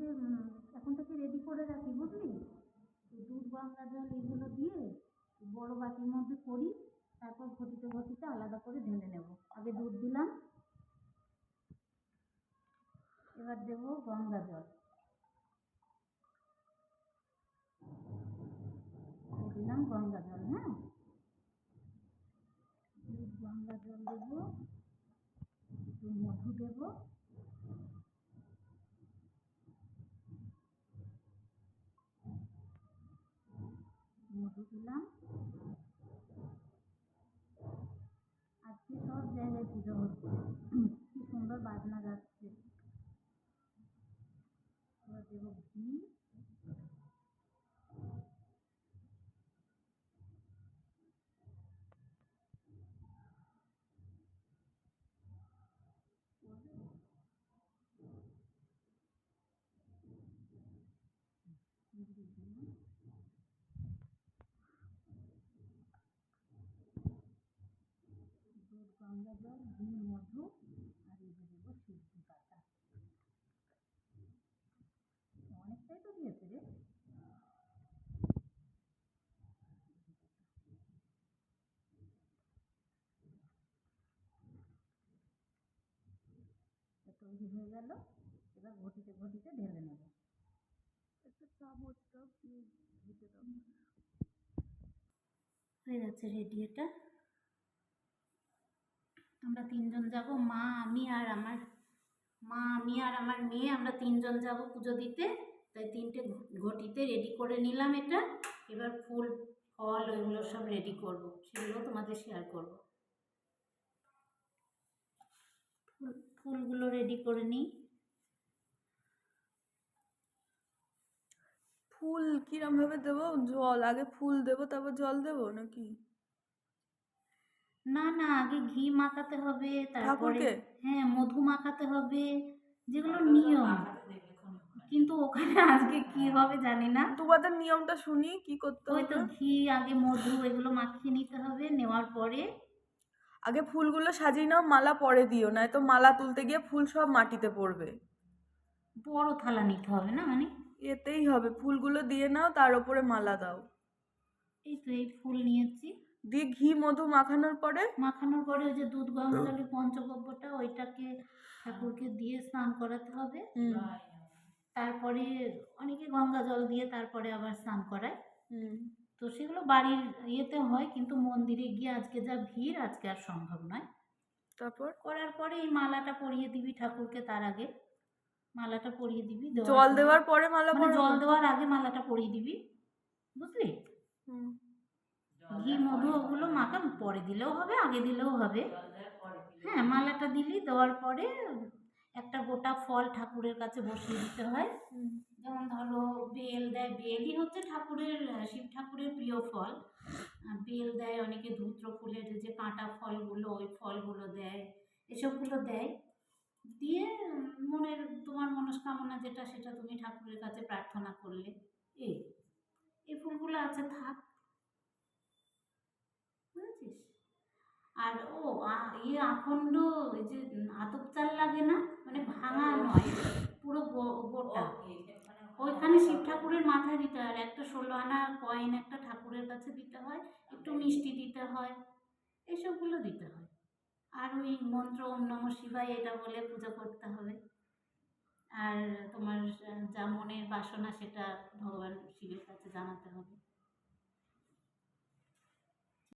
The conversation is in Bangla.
থেকে এখন থেকে রেডি করে রাখি, বুঝলি? দুধ, গঙ্গা জল এগুলো দিয়ে বড় বাটির মধ্যে করি, তারপর ঘটিতে ঘটিতে আলাদা করে ঢেলে নেব। আগে দুধ দিলাম, এবার দেবো গঙ্গা জল, দিলাম গঙ্গা জল। হ্যাঁ, দুধ, গঙ্গা জল দেবো, একটু মধু দেবো, মধু দিলাম। আজকে সব জায়গায় পুজো হচ্ছে, কি সুন্দর বাজনা যাচ্ছে। এবার দেবো ঘি, দুধ, গঙ্গা জল, ঘি, মধু, আর এই যে দেবো সিদ্ধি পাতা। অনেকটাই তো দিয়েছে রে। তৈরি হয়ে গেল, এবার ঘটিতে ঘটিতে ঢেলে নেব। একটা চামচটা ঘিতে দাও। হয়ে যাচ্ছে রেডি এটা। আমরা তিনজন যাব, মা, আমি আর আমার মেয়ে, আমরা তিনজন যাব পুজো দিতে। তাই 3টে ঘটিতে রেডি করে নিলাম এটা। এবার ফুল ফল ওইগুলো সব রেডি করব, সেগুলো তোমাদের শেয়ার করব। ফুলগুলো রেডি করে নিই। ফুল কিরম ভাবে দেবো? জল আগে ফুল দেবো তারপর জল দেবো নাকি? না না, আগে ঘি মাখাতে হবে, তারপরে ঠাকুরকে? হ্যাঁ মধু মাখাতে হবে, যেগুলো নিয়ম। কিন্তু ওখানে আজকে কি হবে জানি না। তোমাদের নিয়মটা শুনি, কি করতে ওই হবে? তো ঘি, আগে মধু এগুলো মাখিয়ে নিতে হবে, নেওয়ার পরে আগে ফুলগুলো সাজিয়ে নাও, মালা পরে দিও, নয়তো মালা তুলতে গিয়ে ফুল সব মাটিতে পড়বে। বড় থালা নিতে হবে না, মানে এতেই হবে, ফুলগুলো দিয়ে নাও, তার উপরে মালা দাও। এই তো এই ফুল নিয়েছি। দিয়ে ঘি মধু মাখানোর পরে ওই যে দুধ, গঙ্গা জলের পঞ্চগব্যটা, ওইটাকে ঠাকুরকে দিয়ে স্নান করাতে হবে। তারপরে অনেকে গঙ্গা জল দিয়ে তারপরে আবার স্নান করায়। তো সেগুলো বাড়ির ইয়েতে হয়, কিন্তু মন্দিরে গিয়ে আজকে যা ভিড়, আজকে আর সম্ভব নয়। তারপর করার পরে এই মালাটা পরিয়ে দিবি ঠাকুরকে, তার আগে মালাটা পরিয়ে দিবি। জল দেওয়ার পরে মালা মানে জল দেওয়ার আগে মালাটা পরিয়ে দিবি, বুঝলি? ঘি মধু ওগুলো মাখা পরে দিলেও হবে, আগে দিলেও হবে। হ্যাঁ, মালাটা দিলি, দেওয়ার পরে একটা গোটা ফল ঠাকুরের কাছে বসিয়ে দিতে হয়। যেমন ধরো বেল দেয়, বেলই হচ্ছে ঠাকুরের, শিব ঠাকুরের প্রিয় ফল। বেল দেয়, অনেকে ধূত্র ফুলের যে কাঁটা ফলগুলো, ওই ফলগুলো দেয়, এসবগুলো দেয়। দিয়ে তোমার মনস্কামনা যেটা, সেটা তুমি ঠাকুরের কাছে প্রার্থনা করলে। এই ফুলগুলো আছে, থাক, বুঝেছিস? আর আখণ্ড, এই যে আতপ চাল লাগে না, মানে ভাঙা নয়, পুরো গোটা, ওইখানে শিব ঠাকুরের মাথায় দিতে হয়। একটা 16 আনা কয়েন একটা ঠাকুরের কাছে দিতে হয়, একটু মিষ্টি দিতে হয়, এসবগুলো দিতে হয়। আর ওই মন্ত্র ওম নমঃ শিবায় এটা বলে পূজা করতে হবে। আর তোমার যা মনের বাসনা সেটা ভগবান শিবের কাছে জানাতে হবে।